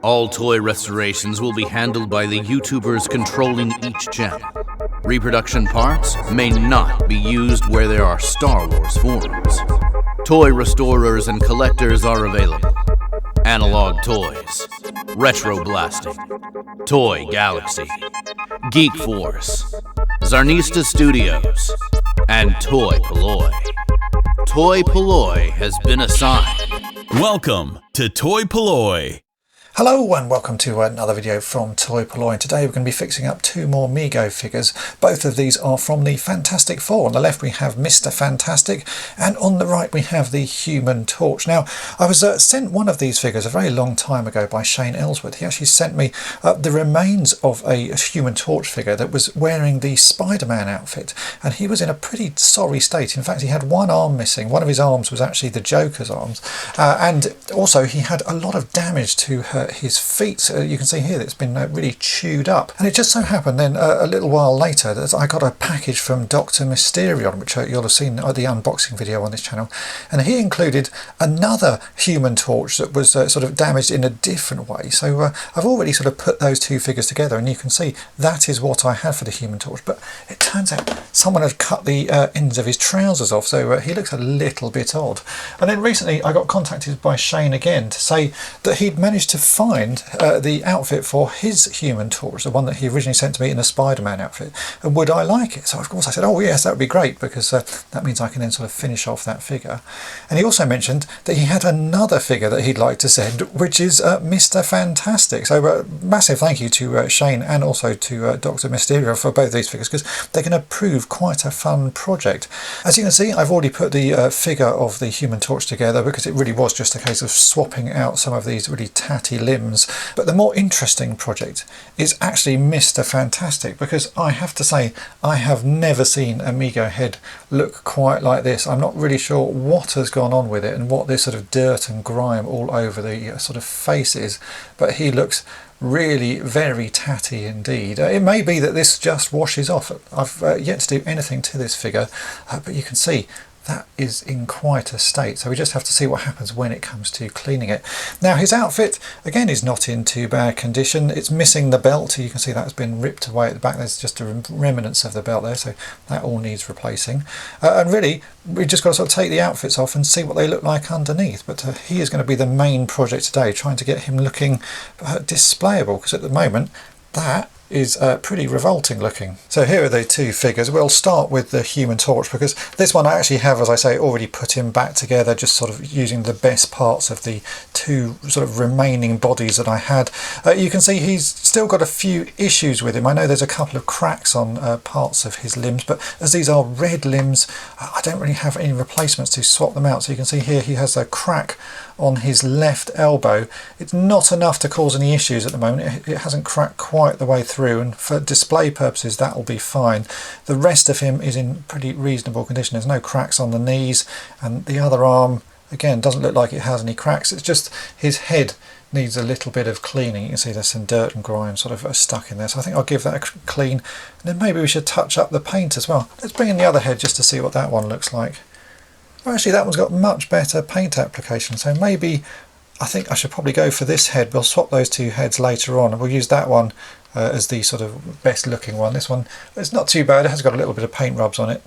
All toy restorations will be handled by the YouTubers controlling each channel. Reproduction parts may not be used where there are Star Wars forums. Toy restorers and collectors are available. Analog Toys, Retro Blasting, Toy Galaxy, Geek Force, Zarnista Studios, and toy-polloi. Toy-polloi has been assigned. Welcome to toy-polloi. Hello and welcome to another video from toy-polloi. Today we're going to be fixing up two more Mego figures. Both of these are from the Fantastic Four. On the left we have Mr. Fantastic and on the right we have the Human Torch. Now I was sent one of these figures a very long time ago by Shane Ellsworth. He actually sent me the remains of a Human Torch figure that was wearing the Spider-Man outfit, and he was in a pretty sorry state. In fact, he had one arm missing. One of his arms was actually the Joker's arms, and also he had a lot of damage to his feet. You can see here that it's been really chewed up, and it just so happened then a little while later that I got a package from Dr. Mysterion, which you'll have seen the unboxing video on this channel, and he included another Human Torch that was sort of damaged in a different way. So I've already sort of put those two figures together, and you can see that is what I had for the Human Torch, but it turns out someone had cut the ends of his trousers off, so he looks a little bit odd. And then recently I got contacted by Shane again to say that he'd managed to find the outfit for his Human Torch, the one that he originally sent to me in the Spider-Man outfit, and would I like it? So of course I said, oh yes, that would be great, because that means I can then sort of finish off that figure. And he also mentioned that he had another figure that he'd like to send, which is Mr. Fantastic. So massive thank you to Shane and also to Dr. Mysterio for both these figures, because they're going to prove quite a fun project. As you can see, I've already put the figure of the Human Torch together, because it really was just a case of swapping out some of these really tatty limbs. But the more interesting project is actually Mr. Fantastic, because I have to say I have never seen a Mego head look quite like this. I'm not really sure what has gone on with it and what this sort of dirt and grime all over the sort of face is, but he looks really very tatty indeed. It may be that this just washes off. I've yet to do anything to this figure, but you can see that is in quite a state, so we just have to see what happens when it comes to cleaning it. Now his outfit again is not in too bad condition. It's missing the belt. You can see that's been ripped away at the back. There's just a remnants of the belt there, so that all needs replacing. And really we've just got to sort of take the outfits off and see what they look like underneath. But he is going to be the main project today, trying to get him looking displayable, because at the moment that is pretty revolting looking. So here are the two figures. We'll start with the Human Torch, because this one I actually have, as I say, already put him back together, just sort of using the best parts of the two sort of remaining bodies that I had. You can see he's still got a few issues with him. I know there's a couple of cracks on parts of his limbs, but as these are red limbs, I don't really have any replacements to swap them out. So you can see here he has a crack on his left elbow. It's not enough to cause any issues at the moment. It hasn't cracked quite the way through, and for display purposes that will be fine. The rest of him is in pretty reasonable condition. There's no cracks on the knees, and the other arm again doesn't look like it has any cracks. It's just his head needs a little bit of cleaning. You can see there's some dirt and grime sort of stuck in there, so I think I'll give that a clean, and then maybe we should touch up the paint as well. Let's bring in the other head just to see what that one looks like. Well, actually that one's got much better paint application, so maybe I think I should probably go for this head. We'll swap those two heads later on, and we'll use that one as the sort of best looking one. This one, it's not too bad. It has got a little bit of paint rubs on it,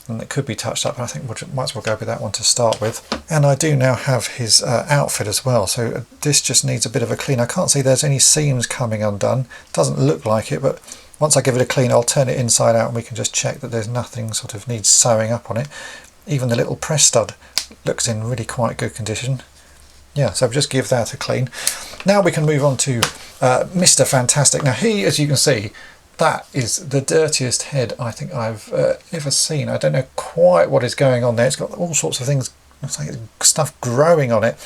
and it could be touched up, but I think we might as well go with that one to start with. And I do now have his outfit as well, so this just needs a bit of a clean. I can't see there's any seams coming undone. Doesn't look like it, but once I give it a clean I'll turn it inside out and we can just check that there's nothing sort of needs sewing up on it. Even the little press stud looks in really quite good condition. Yeah, so just give that a clean. Now we can move on to Mr. Fantastic. Now he, as you can see, that is the dirtiest head I think I've ever seen. I don't know quite what is going on there. It's got all sorts of things, stuff growing on it.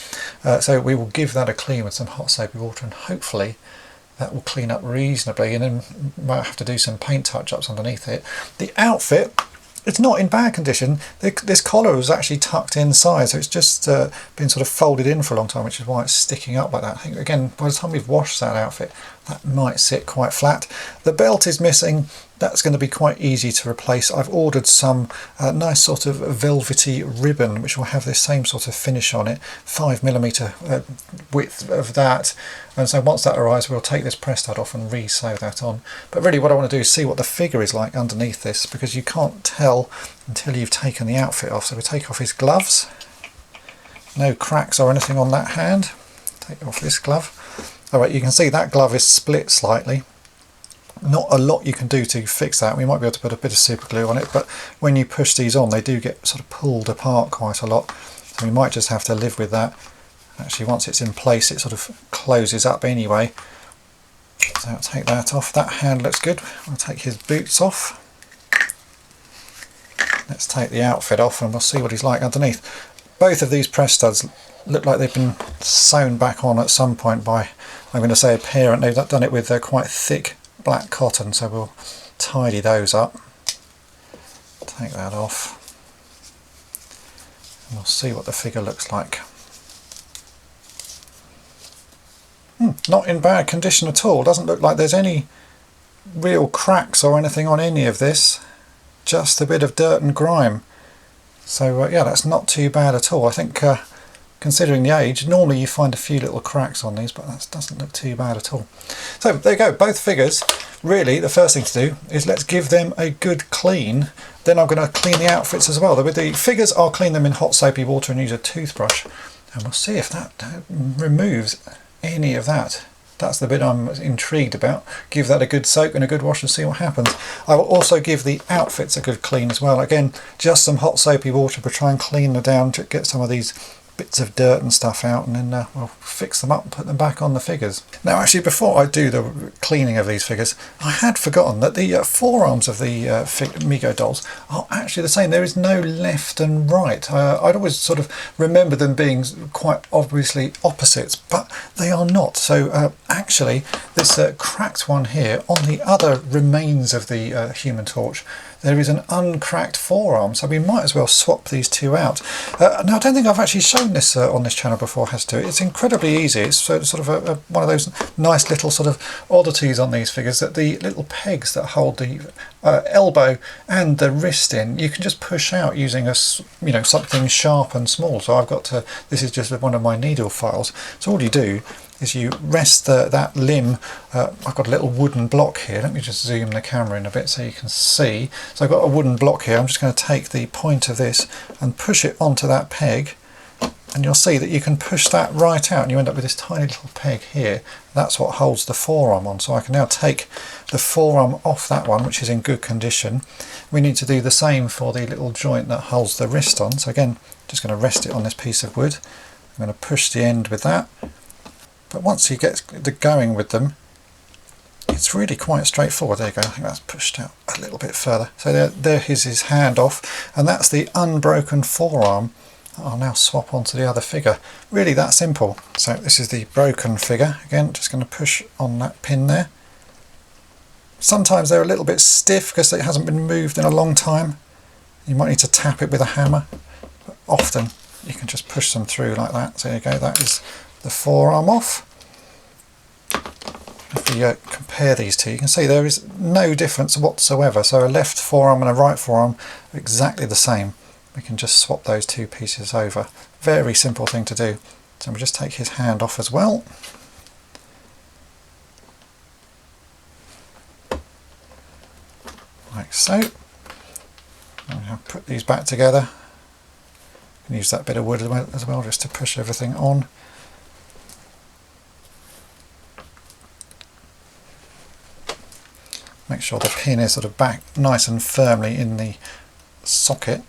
So we will give that a clean with some hot soapy water, and hopefully that will clean up reasonably, and then might have to do some paint touch-ups underneath it. The outfit, it's not in bad condition. This collar was actually tucked inside, so it's just been sort of folded in for a long time, which is why it's sticking up like that. I think, again, by the time we've washed that outfit, that might sit quite flat. The belt is missing. that's going to be quite easy to replace. I've ordered some nice sort of velvety ribbon which will have this same sort of finish on it, 5mm width of that, and so once that arrives we'll take this press stud off and re-sew that on. But really what I want to do is see what the figure is like underneath this, because you can't tell until you've taken the outfit off. So we take off his gloves, no cracks or anything on that hand. Take off this glove. Alright, you can see that glove is split slightly. Not a lot you can do to fix that. We might be able to put a bit of super glue on it, but when you push these on they do get sort of pulled apart quite a lot, so we might just have to live with that. Actually, once it's in place it sort of closes up anyway, so I'll take that off. That hand looks good. I'll take his boots off. Let's take the outfit off and we'll see what he's like underneath. Both of these press studs look like they've been sewn back on at some point by, I'm going to say, a parent. They've done it with quite thick black cotton, so we'll tidy those up. Take that off and we'll see what the figure looks like. Not in bad condition at all. Doesn't look like there's any real cracks or anything on any of this, just a bit of dirt and grime. So yeah, that's not too bad at all. I think considering the age, normally you find a few little cracks on these, but that doesn't look too bad at all. So there you go, both figures. Really the first thing to do is let's give them a good clean. Then I'm going to clean the outfits as well. With the figures I'll clean them in hot soapy water and use a toothbrush, and we'll see if that removes any of that. That's the bit I'm intrigued about. Give that a good soak and a good wash and see what happens. I will also give the outfits a good clean as well. Again, just some hot soapy water, but try and clean them down to get some of these bits of dirt and stuff out, and then we'll fix them up and put them back on the figures. Now actually, before I do the cleaning of these figures, I had forgotten that the forearms of the Mego dolls are actually the same. There is no left and right. I'd always sort of remember them being quite obviously opposites, but they are not. So actually this cracked one here on the other remains of the Human Torch, there is an uncracked forearm, so we might as well swap these two out. Now I don't think I've actually shown this on this channel before, has to. It's incredibly easy. It's sort of one of those nice little sort of oddities on these figures, that the little pegs that hold the elbow and the wrist in, you can just push out using a, something sharp and small. So I've got to, this is just one of my needle files. So all you do is you rest that limb. I've got a little wooden block here. Let me just zoom the camera in a bit so you can see. So I've got a wooden block here. I'm just going to take the point of this and push it onto that peg, and you'll see that you can push that right out and you end up with this tiny little peg here. That's what holds the forearm on. So I can now take the forearm off that one, which is in good condition. We need to do the same for the little joint that holds the wrist on. So again, just going to rest it on this piece of wood. I'm going to push the end with that. But once you get going with them, it's really quite straightforward. There you go. I think that's pushed out a little bit further. So there is his hand off, and that's the unbroken forearm. I'll now swap onto the other figure. Really that simple. So this is the broken figure. Again, just going to push on that pin there. Sometimes they're a little bit stiff because it hasn't been moved in a long time. You might need to tap it with a hammer, but often you can just push them through like that. So there you go. That is the forearm off. If we compare these two, you can see there is no difference whatsoever. So a left forearm and a right forearm are exactly the same. We can just swap those two pieces over. Very simple thing to do. So we'll just take his hand off as well. Like so. I'll put these back together. And use that bit of wood as well just to push everything on. Make sure the pin is sort of back nice and firmly in the socket.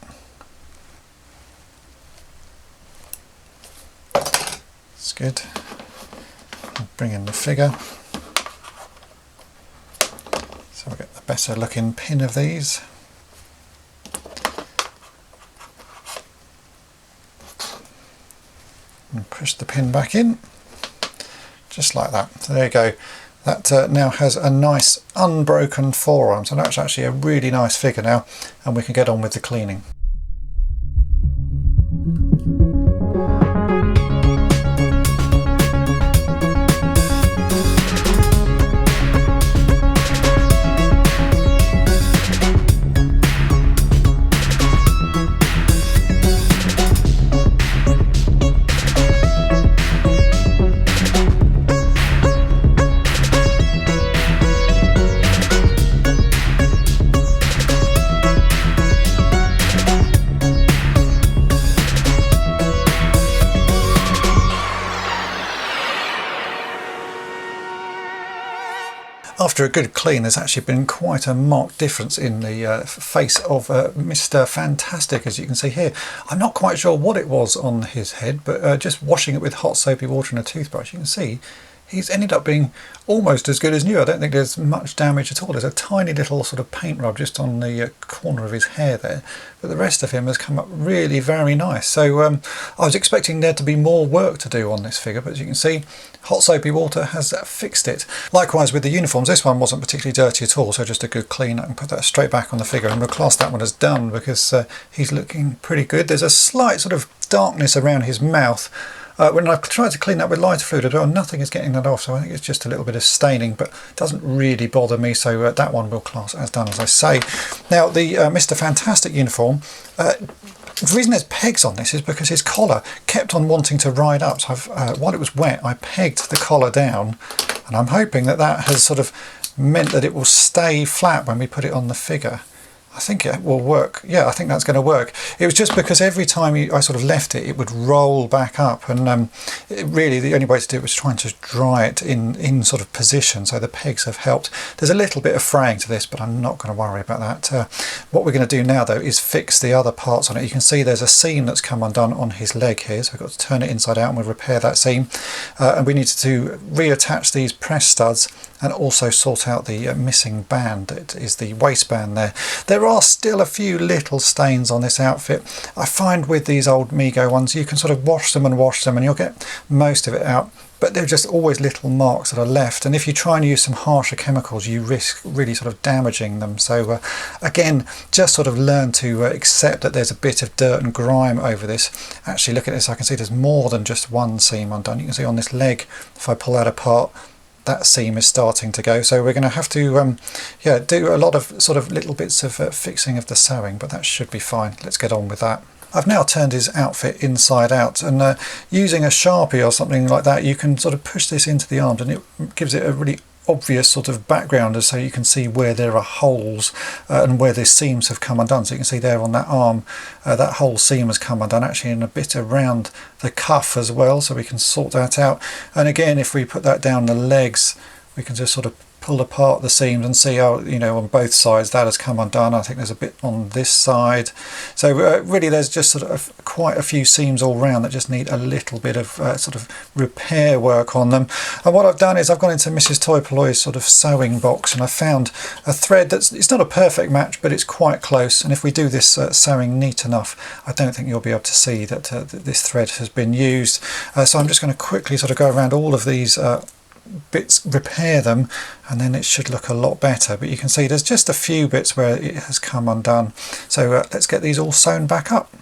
That's good. I'll bring in the figure. So we'll get the better looking pin of these. And push the pin back in. Just like that. So there you go. That now has a nice unbroken forearm, so that's actually a really nice figure now, and we can get on with the cleaning. After a good clean, there's actually been quite a marked difference in the face of Mr. Fantastic, as you can see here. I'm not quite sure what it was on his head, but just washing it with hot soapy water and a toothbrush, you can see he's ended up being almost as good as new. I don't think there's much damage at all. There's a tiny little sort of paint rub just on the corner of his hair there, but the rest of him has come up really very nice. So I was expecting there to be more work to do on this figure, but as you can see, hot soapy water has fixed it. Likewise with the uniforms, this one wasn't particularly dirty at all, so just a good clean. I can put that straight back on the figure, and we'll class that one as done because he's looking pretty good. There's a slight sort of darkness around his mouth. When I've tried to clean that with lighter fluid as well, nothing is getting that off, so I think it's just a little bit of staining, but it doesn't really bother me, so that one will class as done, as I say. Now, the Mr. Fantastic uniform, the reason there's pegs on this is because his collar kept on wanting to ride up, so while it was wet, I pegged the collar down, and I'm hoping that that has sort of meant that it will stay flat when we put it on the figure. I think it will work. Yeah, I think that's going to work. It was just because every time I sort of left it, it would roll back up, and really the only way to do it was trying to dry it in sort of position, so the pegs have helped. There's a little bit of fraying to this, but I'm not going to worry about that. What we're going to do now though is fix the other parts on it. You can see there's a seam that's come undone on his leg here, so we've got to turn it inside out and we'll repair that seam, and we need to reattach these press studs and also sort out the missing band that is the waistband there. There are still a few little stains on this outfit. I find with these old Mego ones you can sort of wash them and you'll get most of it out, but there are just always little marks that are left, and if you try and use some harsher chemicals you risk really sort of damaging them. So again, just sort of learn to accept that there's a bit of dirt and grime over this. Actually, look at this, I can see there's more than just one seam undone. You can see on this leg, if I pull that apart, that seam is starting to go, so we're going to have to do a lot of sort of little bits of fixing of the sewing, but that should be fine. Let's get on with that. I've now turned his outfit inside out, and using a Sharpie or something like that, you can sort of push this into the arms and it gives it a really obvious sort of background, so you can see where there are holes and where the seams have come undone. So you can see there on that arm, that whole seam has come undone, actually, in a bit around the cuff as well, so we can sort that out. And again, if we put that down the legs, we can just sort of pull apart the seams and see how, you know, on both sides that has come undone. I think there's a bit on this side, so really there's just sort of quite a few seams all round that just need a little bit of sort of repair work on them. And what I've done is I've gone into Mrs. Toy-Polloi's sort of sewing box, and I found a thread that's, it's not a perfect match, but it's quite close, and if we do this sewing neat enough, I don't think you'll be able to see that this thread has been used. So I'm just going to quickly sort of go around all of these bits, repair them, and then it should look a lot better. But you can see there's just a few bits where it has come undone, so let's get these all sewn back up.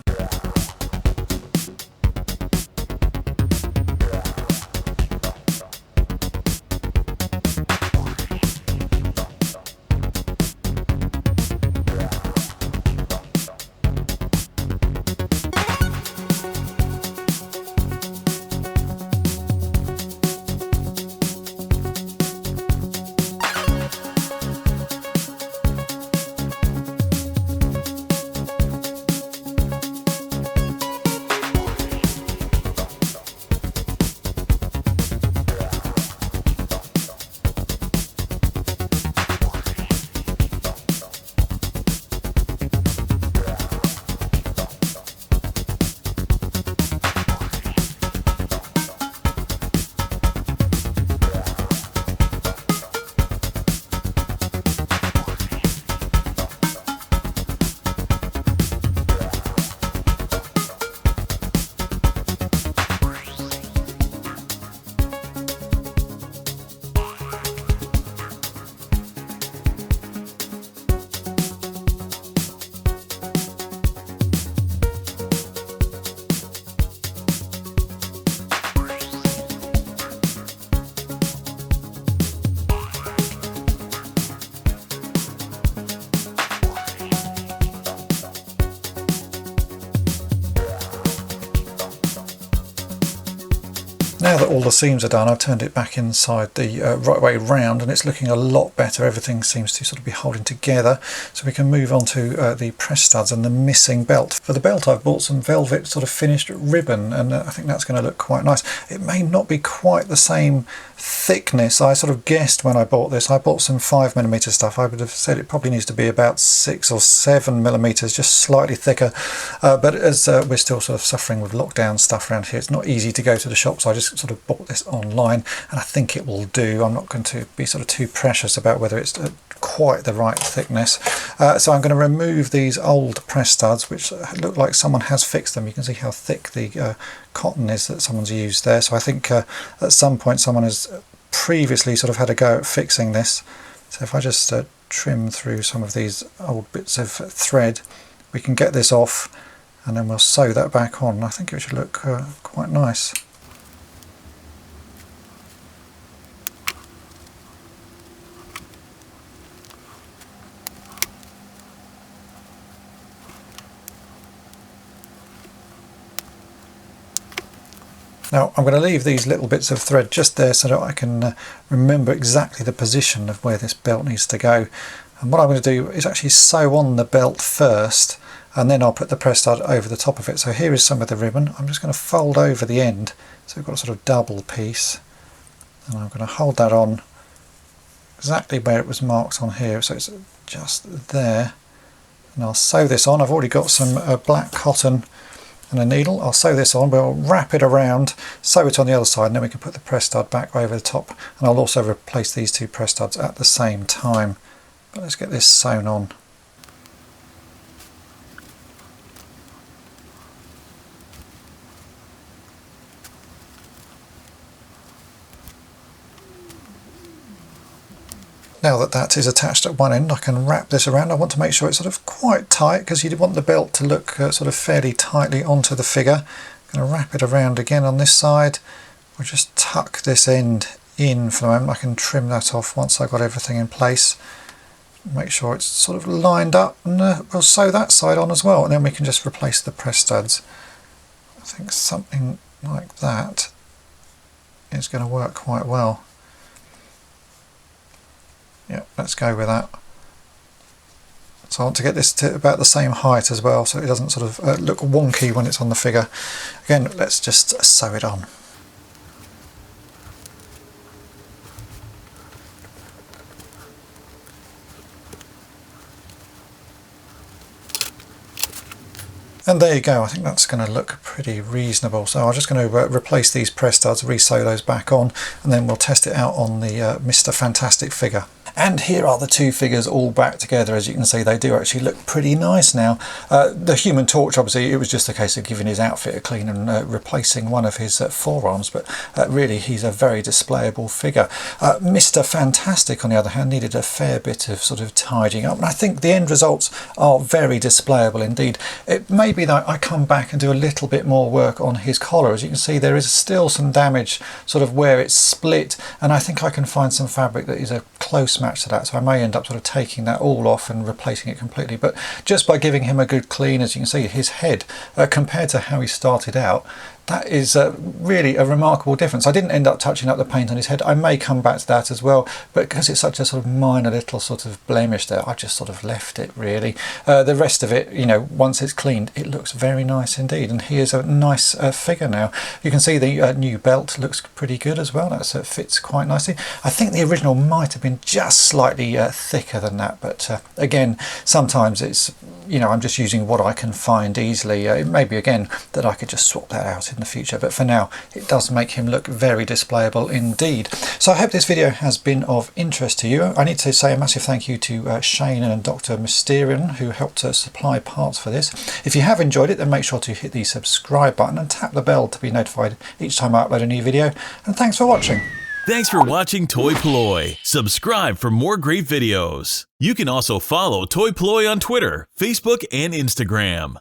all the seams are done, I've turned it back inside the right way round, and it's looking a lot better. Everything seems to sort of be holding together. So we can move on to the press studs and the missing belt. For the belt, I've bought some velvet sort of finished ribbon, and I think that's going to look quite nice. It may not be quite the same thickness. I sort of guessed when I bought this. I bought some 5mm stuff. I would have said it probably needs to be about 6 or 7mm, just slightly thicker. But as we're still sort of suffering with lockdown stuff around here, it's not easy to go to the shop, so I just sort of bought this online, and I think it will do. I'm not going to be sort of too precious about whether it's quite the right thickness. So I'm going to remove these old press studs, which look like someone has fixed them. You can see how thick the cotton is that someone's used there. So I think at some point someone has previously sort of had a go at fixing this. So if I just trim through some of these old bits of thread, we can get this off, and then we'll sew that back on. I think it should look quite nice. Now I'm going to leave these little bits of thread just there so that I can remember exactly the position of where this belt needs to go. And what I'm going to do is actually sew on the belt first, and then I'll put the press stud over the top of it. So here is some of the ribbon. I'm just going to fold over the end, so we've got a sort of double piece, and I'm going to hold that on exactly where it was marked on here, so it's just there. And I'll sew this on. I've already got some black cotton and a needle. I'll sew this on, we'll wrap it around, sew it on the other side, and then we can put the press stud back over the top. And I'll also replace these two press studs at the same time. But let's get this sewn on. Now that that is attached at one end, I can wrap this around. I want to make sure it's sort of quite tight, because you want the belt to look sort of fairly tightly onto the figure. I'm going to wrap it around again on this side. We'll just tuck this end in for the moment. I can trim that off once I've got everything in place. Make sure it's sort of lined up, and we'll sew that side on as well, and then we can just replace the press studs. I think something like that is going to work quite well. Yeah, let's go with that. So I want to get this to about the same height as well, so it doesn't sort of look wonky when it's on the figure. Again, let's just sew it on. And there you go. I think that's going to look pretty reasonable. So I'm just going to replace these press studs, re-sew those back on, and then we'll test it out on the Mr. Fantastic figure. And here are the two figures all back together. As you can see, they do actually look pretty nice now. The Human Torch, obviously, it was just a case of giving his outfit a clean and replacing one of his forearms, but really he's a very displayable figure. Mr. Fantastic, on the other hand, needed a fair bit of sort of tidying up, and I think the end results are very displayable indeed. It may be that I come back and do a little bit more work on his collar. As you can see, there is still some damage sort of where it's split, and I think I can find some fabric that is a close match to that, so I may end up sort of taking that all off and replacing it completely. But just by giving him a good clean, as you can see, his head compared to how he started out, that is really a remarkable difference. I didn't end up touching up the paint on his head. I may come back to that as well, but because it's such a sort of minor little sort of blemish there, I've just sort of left it really. The rest of it, you know, once it's cleaned, it looks very nice indeed, and here's a nice figure now. You can see the new belt looks pretty good as well. That fits quite nicely. I think the original might have been just slightly thicker than that, but again, sometimes it's, you know, I'm just using what I can find easily. It may be again that I could just swap that out in the future, but for now it does make him look very displayable indeed. So I hope this video has been of interest to you. I need to say a massive thank you to Shane and Dr. Mysterian, who helped supply parts for this. If you have enjoyed it, then make sure to hit the subscribe button and tap the bell to be notified each time I upload a new video, and thanks for watching. Thanks for watching toy-polloi. Subscribe for more great videos. You can also follow toy-polloi on Twitter, Facebook, and Instagram.